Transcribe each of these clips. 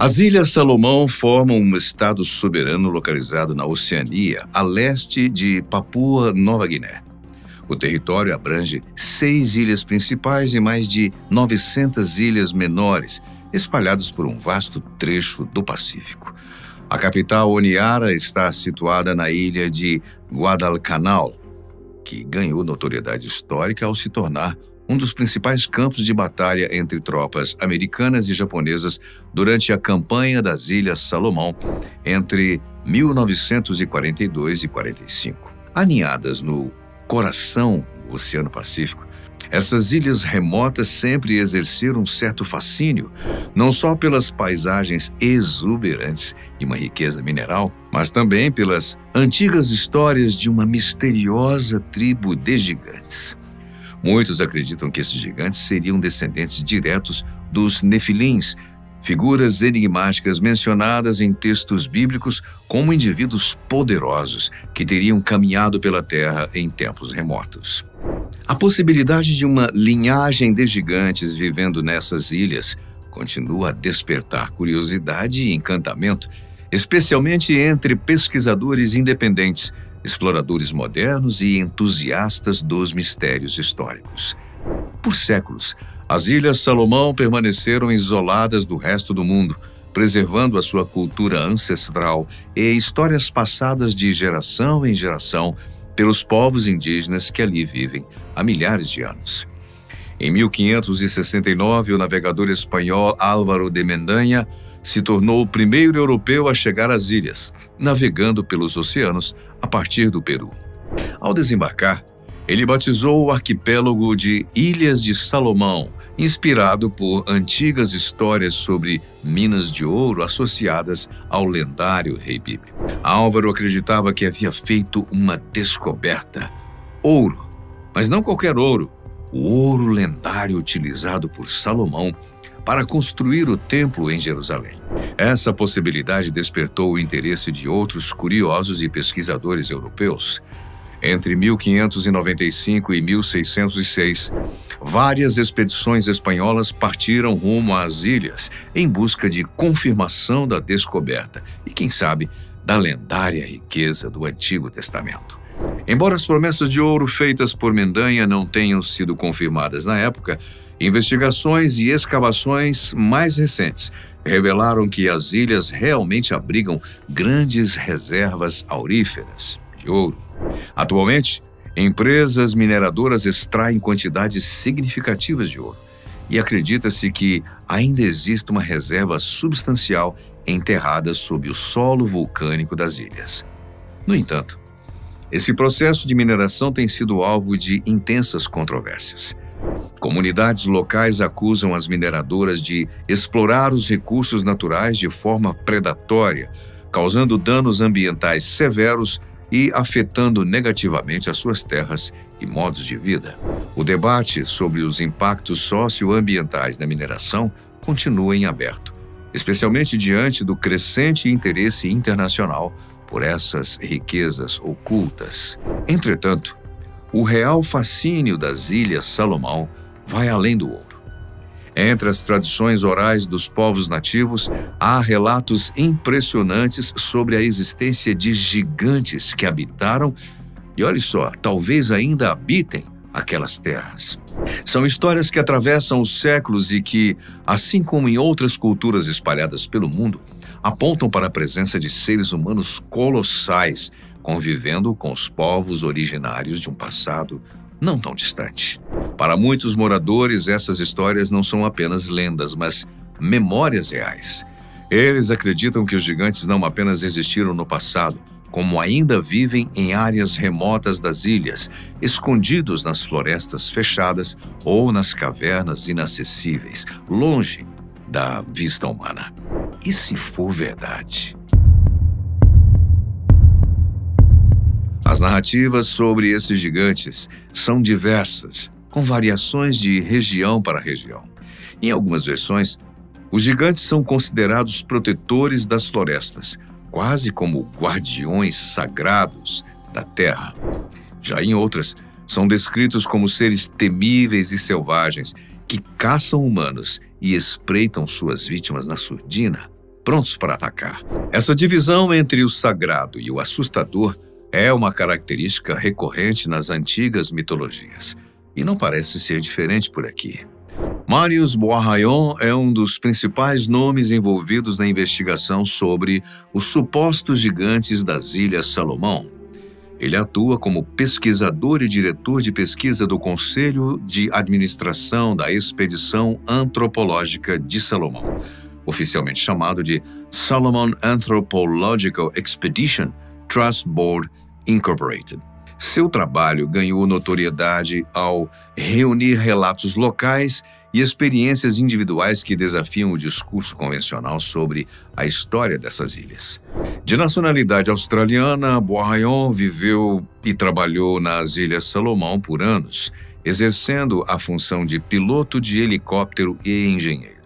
As Ilhas Salomão formam um estado soberano localizado na Oceania, a leste de Papua Nova Guiné. O território abrange 6 ilhas principais e mais de 900 ilhas menores, espalhadas por um vasto trecho do Pacífico. A capital, Honiara, está situada na ilha de Guadalcanal, que ganhou notoriedade histórica ao se tornar um dos principais campos de batalha entre tropas americanas e japonesas durante a campanha das Ilhas Salomão entre 1942 e 45. Aninhadas no coração do Oceano Pacífico, essas ilhas remotas sempre exerceram um certo fascínio, não só pelas paisagens exuberantes e uma riqueza mineral, mas também pelas antigas histórias de uma misteriosa tribo de gigantes. Muitos acreditam que esses gigantes seriam descendentes diretos dos Nefilins, figuras enigmáticas mencionadas em textos bíblicos como indivíduos poderosos que teriam caminhado pela terra em tempos remotos. A possibilidade de uma linhagem de gigantes vivendo nessas ilhas continua a despertar curiosidade e encantamento, especialmente entre pesquisadores independentes, exploradores modernos e entusiastas dos mistérios históricos. Por séculos, as Ilhas Salomão permaneceram isoladas do resto do mundo, preservando a sua cultura ancestral e histórias passadas de geração em geração pelos povos indígenas que ali vivem há milhares de anos. Em 1569, o navegador espanhol Álvaro de Mendanha se tornou o primeiro europeu a chegar às ilhas, navegando pelos oceanos a partir do Peru. Ao desembarcar, ele batizou o arquipélago de Ilhas de Salomão, inspirado por antigas histórias sobre minas de ouro associadas ao lendário rei bíblico. Álvaro acreditava que havia feito uma descoberta: ouro, mas não qualquer ouro, o ouro lendário utilizado por Salomão para construir o templo em Jerusalém. Essa possibilidade despertou o interesse de outros curiosos e pesquisadores europeus. Entre 1595 e 1606, várias expedições espanholas partiram rumo às ilhas em busca de confirmação da descoberta e, quem sabe, da lendária riqueza do Antigo Testamento. Embora as promessas de ouro feitas por Mendanha não tenham sido confirmadas na época, investigações e escavações mais recentes revelaram que as ilhas realmente abrigam grandes reservas auríferas de ouro. Atualmente, empresas mineradoras extraem quantidades significativas de ouro e acredita-se que ainda existe uma reserva substancial enterrada sob o solo vulcânico das ilhas. No entanto, esse processo de mineração tem sido alvo de intensas controvérsias. Comunidades locais acusam as mineradoras de explorar os recursos naturais de forma predatória, causando danos ambientais severos e afetando negativamente as suas terras e modos de vida. O debate sobre os impactos socioambientais da mineração continua em aberto, especialmente diante do crescente interesse internacional por essas riquezas ocultas. Entretanto, o real fascínio das Ilhas Salomão vai além do ouro. Entre as tradições orais dos povos nativos, há relatos impressionantes sobre a existência de gigantes que habitaram e, olha só, talvez ainda habitem aquelas terras. São histórias que atravessam os séculos e que, assim como em outras culturas espalhadas pelo mundo, apontam para a presença de seres humanos colossais convivendo com os povos originários de um passado não tão distante. Para muitos moradores, essas histórias não são apenas lendas, mas memórias reais. Eles acreditam que os gigantes não apenas existiram no passado, como ainda vivem em áreas remotas das ilhas, escondidos nas florestas fechadas ou nas cavernas inacessíveis, longe da vista humana. E se for verdade? As narrativas sobre esses gigantes são diversas, com variações de região para região. Em algumas versões, os gigantes são considerados protetores das florestas, quase como guardiões sagrados da terra. Já em outras, são descritos como seres temíveis e selvagens que caçam humanos e espreitam suas vítimas na surdina, prontos para atacar. Essa divisão entre o sagrado e o assustador é uma característica recorrente nas antigas mitologias, e não parece ser diferente por aqui. Marius Boisrayon é um dos principais nomes envolvidos na investigação sobre os supostos gigantes das Ilhas Salomão. Ele atua como pesquisador e diretor de pesquisa do Conselho de Administração da Expedição Antropológica de Salomão, oficialmente chamado de Solomon Anthropological Expedition Trust Board Incorporated. Seu trabalho ganhou notoriedade ao reunir relatos locais e experiências individuais que desafiam o discurso convencional sobre a história dessas ilhas. De nacionalidade australiana, Boisrayon viveu e trabalhou nas Ilhas Salomão por anos, exercendo a função de piloto de helicóptero e engenheiro.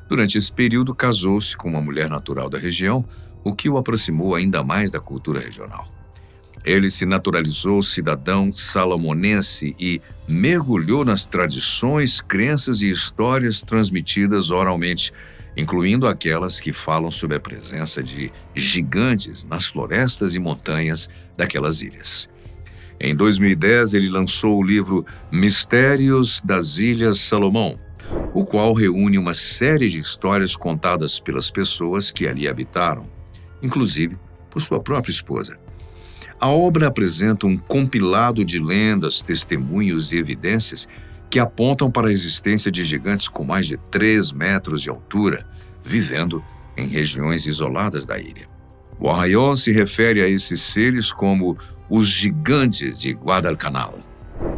Durante esse período, casou-se com uma mulher natural da região, o que o aproximou ainda mais da cultura regional. Ele se naturalizou cidadão salomonense e mergulhou nas tradições, crenças e histórias transmitidas oralmente, incluindo aquelas que falam sobre a presença de gigantes nas florestas e montanhas daquelas ilhas. Em 2010, ele lançou o livro Mistérios das Ilhas Salomão, o qual reúne uma série de histórias contadas pelas pessoas que ali habitaram, inclusive por sua própria esposa. A obra apresenta um compilado de lendas, testemunhos e evidências que apontam para a existência de gigantes com mais de 3 metros de altura, vivendo em regiões isoladas da ilha. Boisrayon se refere a esses seres como os gigantes de Guadalcanal.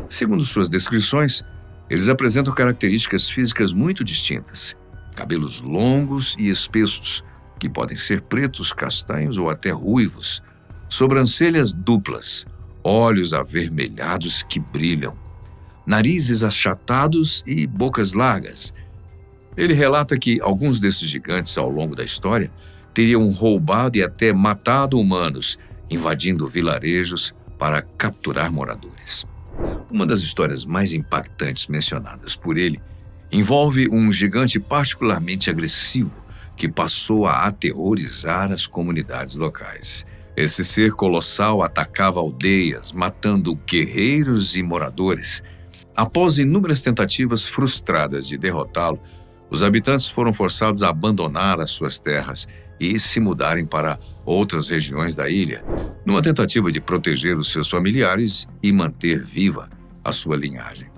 Segundo suas descrições, eles apresentam características físicas muito distintas. Cabelos longos e espessos, que podem ser pretos, castanhos ou até ruivos. Sobrancelhas duplas, olhos avermelhados que brilham, narizes achatados e bocas largas. Ele relata que alguns desses gigantes, ao longo da história, teriam roubado e até matado humanos, invadindo vilarejos para capturar moradores. Uma das histórias mais impactantes mencionadas por ele envolve um gigante particularmente agressivo que passou a aterrorizar as comunidades locais. Esse ser colossal atacava aldeias, matando guerreiros e moradores. Após inúmeras tentativas frustradas de derrotá-lo, os habitantes foram forçados a abandonar as suas terras e se mudarem para outras regiões da ilha, numa tentativa de proteger os seus familiares e manter viva a sua linhagem.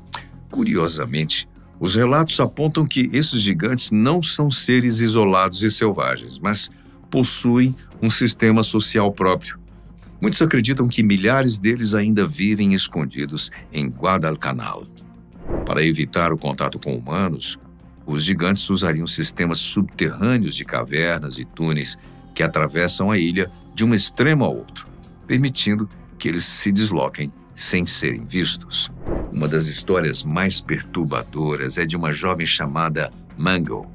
Curiosamente, os relatos apontam que esses gigantes não são seres isolados e selvagens, mas possuem um sistema social próprio. Muitos acreditam que milhares deles ainda vivem escondidos em Guadalcanal. Para evitar o contato com humanos, os gigantes usariam sistemas subterrâneos de cavernas e túneis que atravessam a ilha de um extremo ao outro, permitindo que eles se desloquem sem serem vistos. Uma das histórias mais perturbadoras é de uma jovem chamada Mango.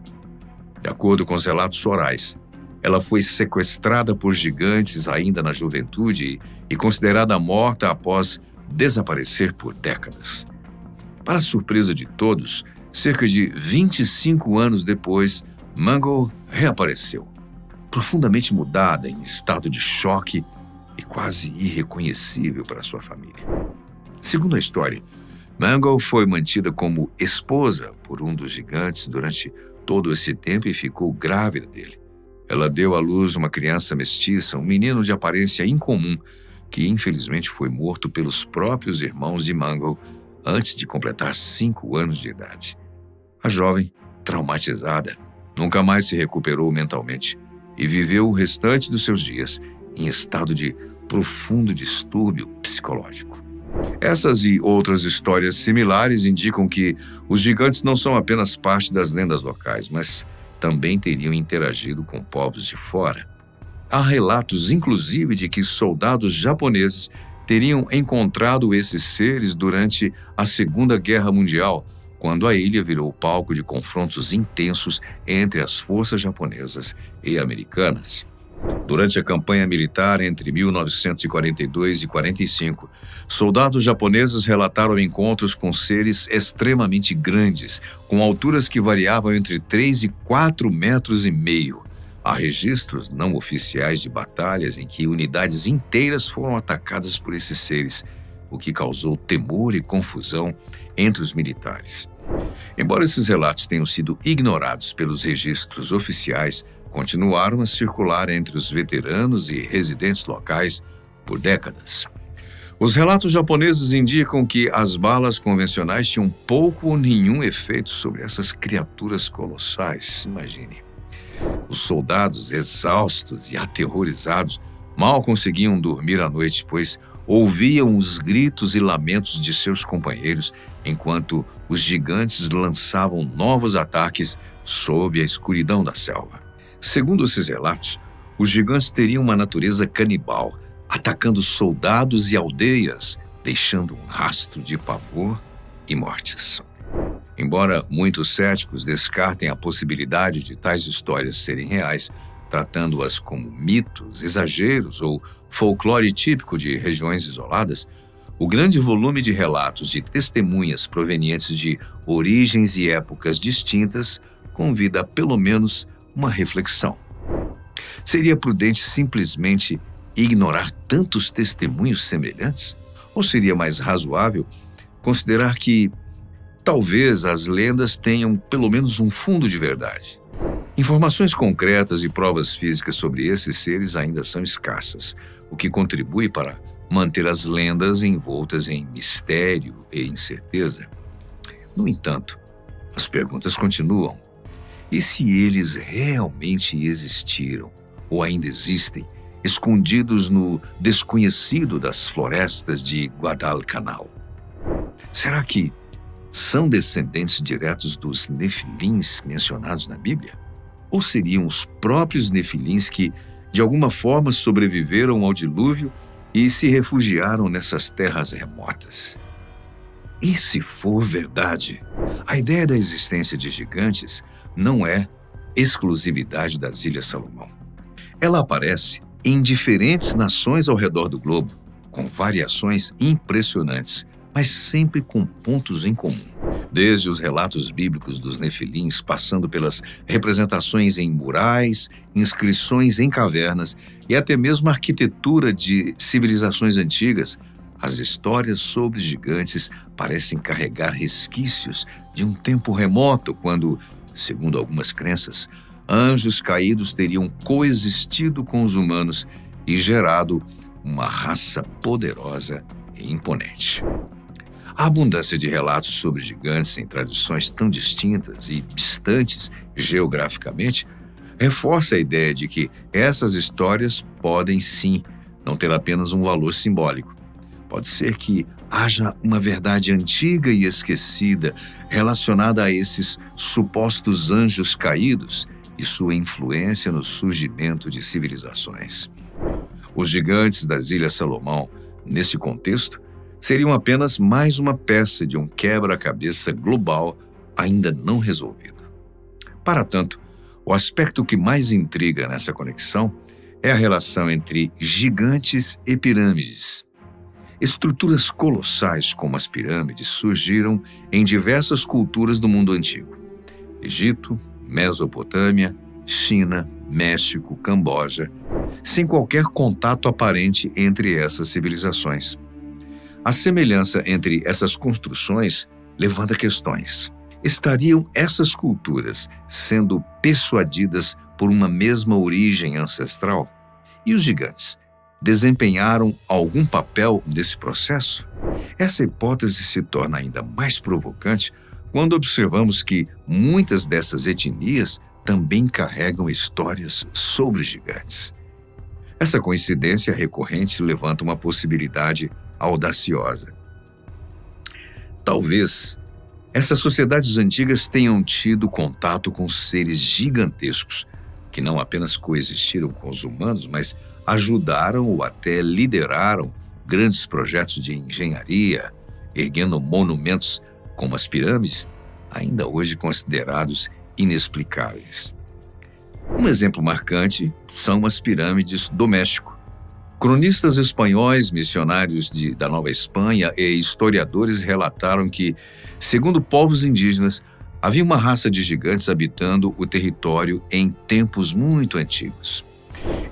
De acordo com os relatos orais, ela foi sequestrada por gigantes ainda na juventude e considerada morta após desaparecer por décadas. Para a surpresa de todos, cerca de 25 anos depois, Mango reapareceu, profundamente mudada, em estado de choque e quase irreconhecível para sua família. Segundo a história, Mango foi mantida como esposa por um dos gigantes durante todo esse tempo e ficou grávida dele. Ela deu à luz uma criança mestiça, um menino de aparência incomum, que infelizmente foi morto pelos próprios irmãos de Mango antes de completar 5 anos de idade. A jovem, traumatizada, nunca mais se recuperou mentalmente e viveu o restante dos seus dias em estado de profundo distúrbio psicológico. Essas e outras histórias similares indicam que os gigantes não são apenas parte das lendas locais, mas também teriam interagido com povos de fora. Há relatos, inclusive, de que soldados japoneses teriam encontrado esses seres durante a Segunda Guerra Mundial, quando a ilha virou palco de confrontos intensos entre as forças japonesas e americanas. Durante a campanha militar entre 1942 e 45, soldados japoneses relataram encontros com seres extremamente grandes, com alturas que variavam entre 3 e 4 metros e meio. Há registros não oficiais de batalhas em que unidades inteiras foram atacadas por esses seres, o que causou temor e confusão entre os militares. Embora esses relatos tenham sido ignorados pelos registros oficiais, continuaram a circular entre os veteranos e residentes locais por décadas. Os relatos japoneses indicam que as balas convencionais tinham pouco ou nenhum efeito sobre essas criaturas colossais. Imagine. Os soldados, exaustos e aterrorizados, mal conseguiam dormir à noite, pois ouviam os gritos e lamentos de seus companheiros enquanto os gigantes lançavam novos ataques sob a escuridão da selva. Segundo esses relatos, os gigantes teriam uma natureza canibal, atacando soldados e aldeias, deixando um rastro de pavor e mortes. Embora muitos céticos descartem a possibilidade de tais histórias serem reais, tratando-as como mitos, exageros ou folclore típico de regiões isoladas, o grande volume de relatos de testemunhas provenientes de origens e épocas distintas convida a pelo menos uma reflexão. Seria prudente simplesmente ignorar tantos testemunhos semelhantes? Ou seria mais razoável considerar que talvez as lendas tenham pelo menos um fundo de verdade? Informações concretas e provas físicas sobre esses seres ainda são escassas, o que contribui para manter as lendas envoltas em mistério e incerteza. No entanto, as perguntas continuam. E se eles realmente existiram ou ainda existem, escondidos no desconhecido das florestas de Guadalcanal? Será que são descendentes diretos dos nefilins mencionados na Bíblia? Ou seriam os próprios nefilins que, de alguma forma, sobreviveram ao dilúvio e se refugiaram nessas terras remotas? E se for verdade, a ideia da existência de gigantes não é exclusividade das Ilhas Salomão. Ela aparece em diferentes nações ao redor do globo, com variações impressionantes, mas sempre com pontos em comum. Desde os relatos bíblicos dos nefilins, passando pelas representações em murais, inscrições em cavernas e até mesmo a arquitetura de civilizações antigas, as histórias sobre gigantes parecem carregar resquícios de um tempo remoto, quando, segundo algumas crenças, anjos caídos teriam coexistido com os humanos e gerado uma raça poderosa e imponente. A abundância de relatos sobre gigantes em tradições tão distintas e distantes geograficamente reforça a ideia de que essas histórias podem sim não ter apenas um valor simbólico. Pode ser que haja uma verdade antiga e esquecida relacionada a esses supostos anjos caídos e sua influência no surgimento de civilizações. Os gigantes das Ilhas Salomão, nesse contexto, seriam apenas mais uma peça de um quebra-cabeça global ainda não resolvido. Para tanto, o aspecto que mais intriga nessa conexão é a relação entre gigantes e pirâmides. Estruturas colossais como as pirâmides surgiram em diversas culturas do mundo antigo: Egito, Mesopotâmia, China, México, Camboja, sem qualquer contato aparente entre essas civilizações. A semelhança entre essas construções levanta questões. Estariam essas culturas sendo persuadidas por uma mesma origem ancestral? E os gigantes desempenharam algum papel nesse processo? Essa hipótese se torna ainda mais provocante quando observamos que muitas dessas etnias também carregam histórias sobre gigantes. Essa coincidência recorrente levanta uma possibilidade audaciosa. Talvez essas sociedades antigas tenham tido contato com seres gigantescos que não apenas coexistiram com os humanos, mas ajudaram ou até lideraram grandes projetos de engenharia, erguendo monumentos como as pirâmides, ainda hoje considerados inexplicáveis. Um exemplo marcante são as pirâmides do México. Cronistas espanhóis, missionários da Nova Espanha e historiadores relataram que, segundo povos indígenas, Havia uma raça de gigantes habitando o território em tempos muito antigos.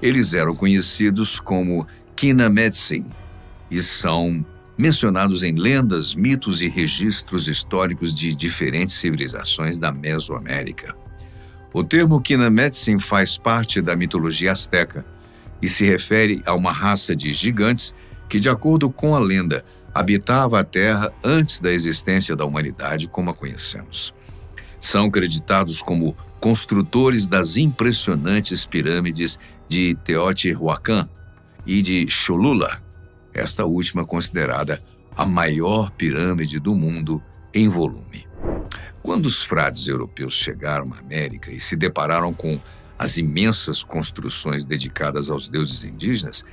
Eles eram conhecidos como Kinametsin e são mencionados em lendas, mitos e registros históricos de diferentes civilizações da Mesoamérica. O termo Kinametsin faz parte da mitologia asteca e se refere a uma raça de gigantes que, de acordo com a lenda, habitava a Terra antes da existência da humanidade como a conhecemos. São acreditados como construtores das impressionantes pirâmides de Teotihuacan e de Cholula, esta última considerada a maior pirâmide do mundo em volume. Quando os frades europeus chegaram à América e se depararam com as imensas construções dedicadas aos deuses indígenas,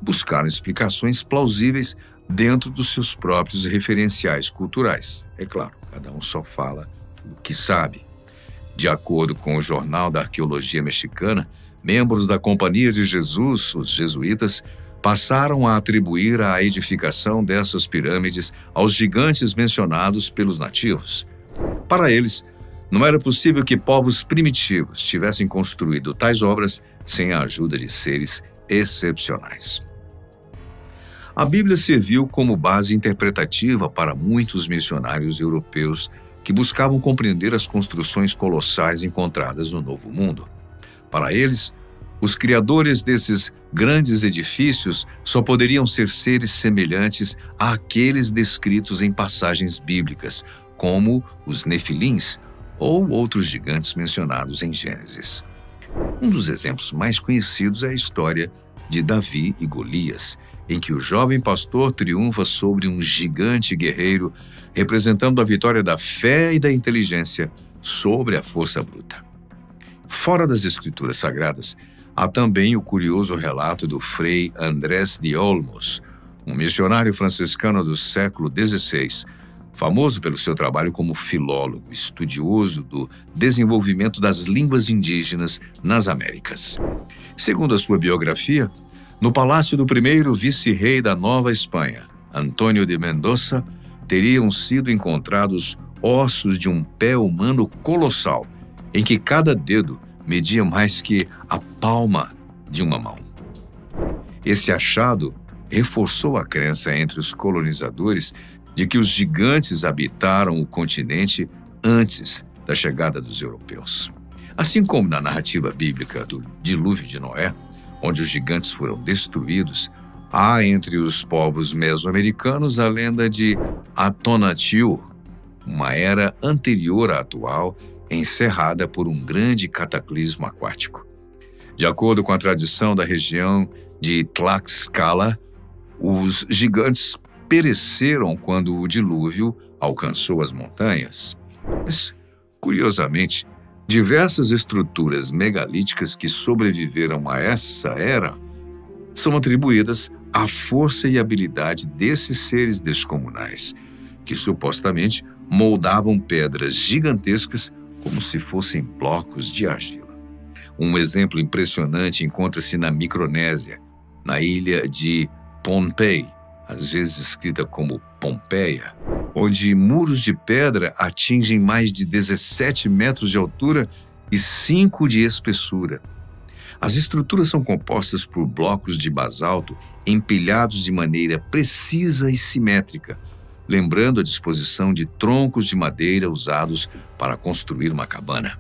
buscaram explicações plausíveis dentro dos seus próprios referenciais culturais. É claro, cada um só fala o que sabe. De acordo com o Jornal da Arqueologia Mexicana, membros da Companhia de Jesus, os jesuítas, passaram a atribuir a edificação dessas pirâmides aos gigantes mencionados pelos nativos. Para eles, não era possível que povos primitivos tivessem construído tais obras sem a ajuda de seres excepcionais. A Bíblia serviu como base interpretativa para muitos missionários europeus que buscavam compreender as construções colossais encontradas no Novo Mundo. Para eles, os criadores desses grandes edifícios só poderiam ser seres semelhantes àqueles descritos em passagens bíblicas, como os Nefilins ou outros gigantes mencionados em Gênesis. Um dos exemplos mais conhecidos é a história de Davi e Golias, em que o jovem pastor triunfa sobre um gigante guerreiro, representando a vitória da fé e da inteligência sobre a força bruta. Fora das escrituras sagradas, há também o curioso relato do frei Andrés de Olmos, um missionário franciscano do século XVI, famoso pelo seu trabalho como filólogo, estudioso do desenvolvimento das línguas indígenas nas Américas. Segundo a sua biografia, no palácio do primeiro vice-rei da Nova Espanha, Antônio de Mendoza, teriam sido encontrados ossos de um pé humano colossal, em que cada dedo media mais que a palma de uma mão. Esse achado reforçou a crença entre os colonizadores de que os gigantes habitaram o continente antes da chegada dos europeus. Assim como na narrativa bíblica do dilúvio de Noé, onde os gigantes foram destruídos, há entre os povos mesoamericanos a lenda de Atonatiuh, uma era anterior à atual, encerrada por um grande cataclismo aquático. De acordo com a tradição da região de Tlaxcala, os gigantes pereceram quando o dilúvio alcançou as montanhas. Mas, curiosamente, diversas estruturas megalíticas que sobreviveram a essa era são atribuídas à força e habilidade desses seres descomunais, que supostamente moldavam pedras gigantescas como se fossem blocos de argila. Um exemplo impressionante encontra-se na Micronésia, na ilha de Pohnpei, às vezes escrita como Pompeia, onde muros de pedra atingem mais de 17 metros de altura e 5 de espessura. As estruturas são compostas por blocos de basalto empilhados de maneira precisa e simétrica, lembrando a disposição de troncos de madeira usados para construir uma cabana.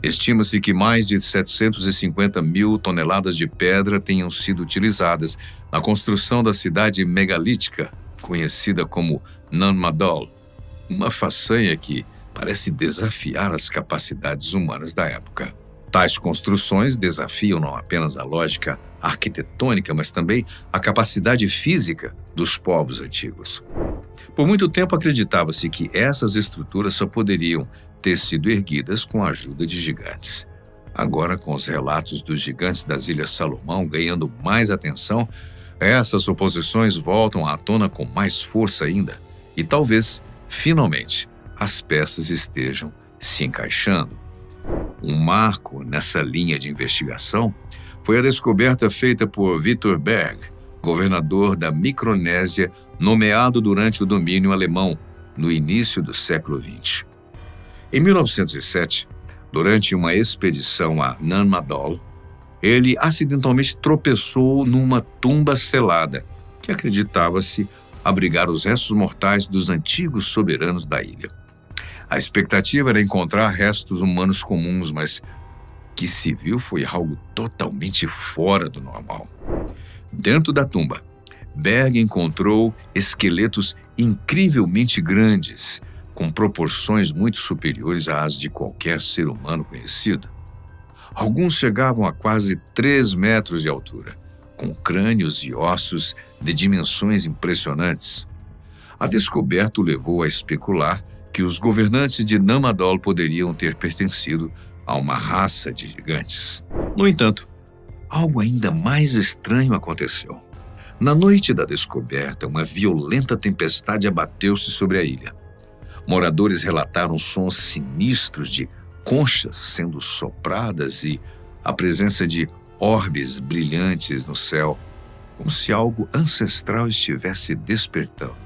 Estima-se que mais de 750 mil toneladas de pedra tenham sido utilizadas na construção da cidade megalítica, conhecida como Nanmadol, uma façanha que parece desafiar as capacidades humanas da época. Tais construções desafiam não apenas a lógica arquitetônica, mas também a capacidade física dos povos antigos. Por muito tempo acreditava-se que essas estruturas só poderiam ter sido erguidas com a ajuda de gigantes. Agora, com os relatos dos gigantes das Ilhas Salomão ganhando mais atenção, essas suposições voltam à tona com mais força ainda e talvez, finalmente, as peças estejam se encaixando. Um marco nessa linha de investigação foi a descoberta feita por Victor Berg, governador da Micronésia, nomeado durante o domínio alemão, no início do século XX. Em 1907, durante uma expedição a Nan Madol, ele acidentalmente tropeçou numa tumba selada que acreditava-se abrigar os restos mortais dos antigos soberanos da ilha. A expectativa era encontrar restos humanos comuns, mas o que se viu foi algo totalmente fora do normal. Dentro da tumba, Berg encontrou esqueletos incrivelmente grandes, com proporções muito superiores às de qualquer ser humano conhecido. Alguns chegavam a quase 3 metros de altura, com crânios e ossos de dimensões impressionantes. A descoberta o levou a especular que os governantes de Nan Madol poderiam ter pertencido a uma raça de gigantes. No entanto, algo ainda mais estranho aconteceu. Na noite da descoberta, uma violenta tempestade abateu-se sobre a ilha. Moradores relataram sons sinistros de conchas sendo sopradas e a presença de orbes brilhantes no céu, como se algo ancestral estivesse despertando.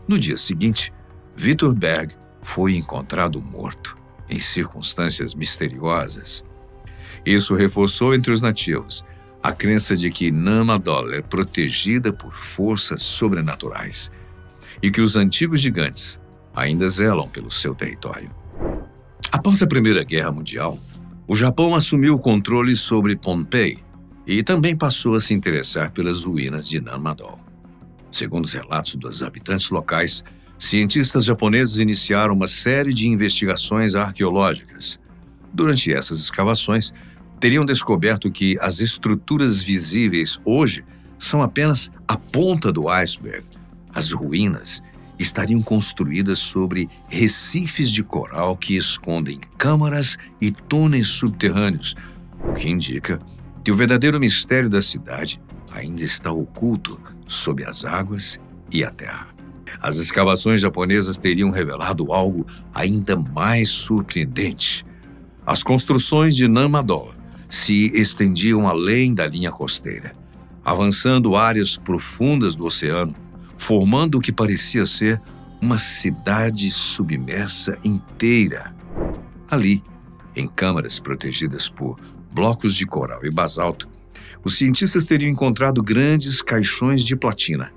No dia seguinte, Victor Berg foi encontrado morto, em circunstâncias misteriosas. Isso reforçou entre os nativos a crença de que Nan Madol é protegida por forças sobrenaturais e que os antigos gigantes ainda zelam pelo seu território. Após a Primeira Guerra Mundial, o Japão assumiu o controle sobre Pohnpei e também passou a se interessar pelas ruínas de Nan Madol. Segundo os relatos dos habitantes locais, cientistas japoneses iniciaram uma série de investigações arqueológicas. Durante essas escavações, teriam descoberto que as estruturas visíveis hoje são apenas a ponta do iceberg. As ruínas estariam construídas sobre recifes de coral que escondem câmaras e túneis subterrâneos, o que indica que o verdadeiro mistério da cidade ainda está oculto sob as águas e a terra. As escavações japonesas teriam revelado algo ainda mais surpreendente. As construções de Nan Madol se estendiam além da linha costeira, avançando áreas profundas do oceano, formando o que parecia ser uma cidade submersa inteira. Ali, em câmaras protegidas por blocos de coral e basalto, os cientistas teriam encontrado grandes caixões de platina,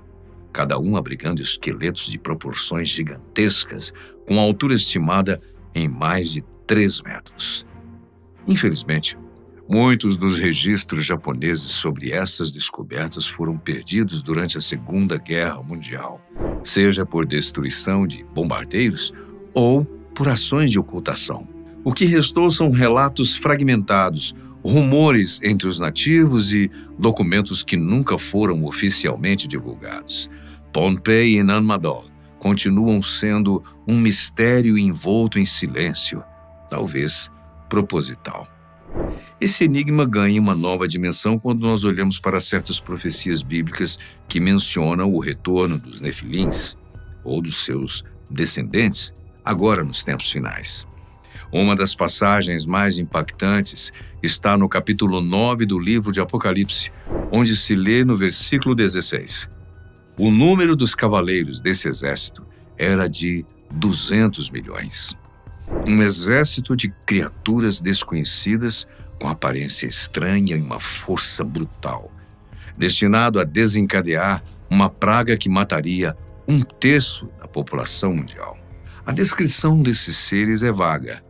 cada um abrigando esqueletos de proporções gigantescas, com altura estimada em mais de 3 metros. Infelizmente, muitos dos registros japoneses sobre essas descobertas foram perdidos durante a Segunda Guerra Mundial, seja por destruição de bombardeiros ou por ações de ocultação. O que restou são relatos fragmentados, rumores entre os nativos e documentos que nunca foram oficialmente divulgados. Pohnpei e Nan Madol continuam sendo um mistério envolto em silêncio, talvez proposital. Esse enigma ganha uma nova dimensão quando nós olhamos para certas profecias bíblicas que mencionam o retorno dos nefilins, ou dos seus descendentes, agora nos tempos finais. Uma das passagens mais impactantes está no capítulo 9 do livro de Apocalipse, onde se lê no versículo 16. O número dos cavaleiros desse exército era de 200 milhões. Um exército de criaturas desconhecidas com aparência estranha e uma força brutal, destinado a desencadear uma praga que mataria 1/3 da população mundial. A descrição desses seres é vaga,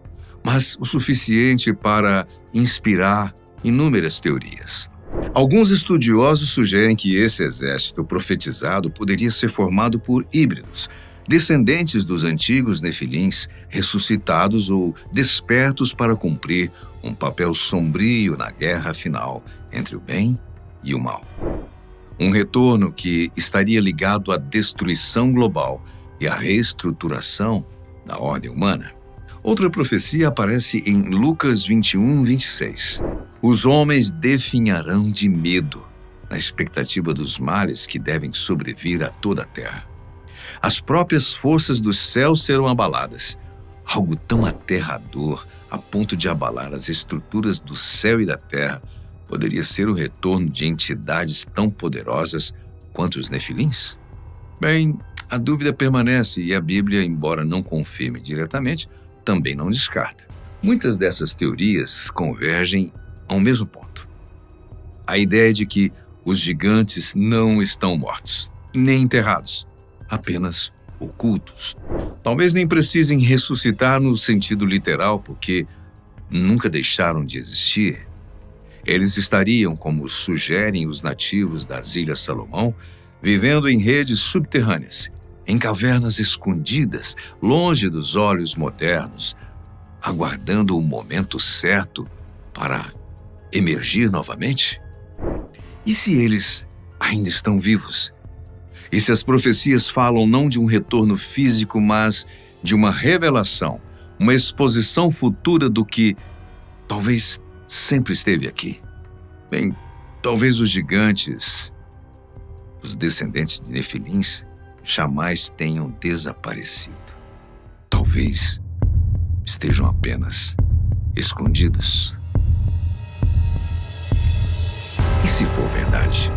mas o suficiente para inspirar inúmeras teorias. Alguns estudiosos sugerem que esse exército profetizado poderia ser formado por híbridos, descendentes dos antigos nefilins, ressuscitados ou despertos para cumprir um papel sombrio na guerra final entre o bem e o mal. Um retorno que estaria ligado à destruição global e à reestruturação da ordem humana. Outra profecia aparece em Lucas 21, 26. Os homens definharão de medo, na expectativa dos males que devem sobrevir a toda a terra. As próprias forças do céu serão abaladas. Algo tão aterrador a ponto de abalar as estruturas do céu e da terra poderia ser o retorno de entidades tão poderosas quanto os nefilins? Bem, a dúvida permanece e a Bíblia, embora não confirme diretamente, também não descarta. Muitas dessas teorias convergem ao mesmo ponto. A ideia de que os gigantes não estão mortos, nem enterrados, apenas ocultos. Talvez nem precisem ressuscitar no sentido literal, porque nunca deixaram de existir. Eles estariam, como sugerem os nativos das Ilhas Salomão, vivendo em redes subterrâneas, em cavernas escondidas, longe dos olhos modernos, aguardando o momento certo para emergir novamente? E se eles ainda estão vivos? E se as profecias falam não de um retorno físico, mas de uma revelação, uma exposição futura do que talvez sempre esteve aqui? Bem, talvez os gigantes, os descendentes de Nefilins, jamais tenham desaparecido. Talvez estejam apenas escondidos. E se for verdade?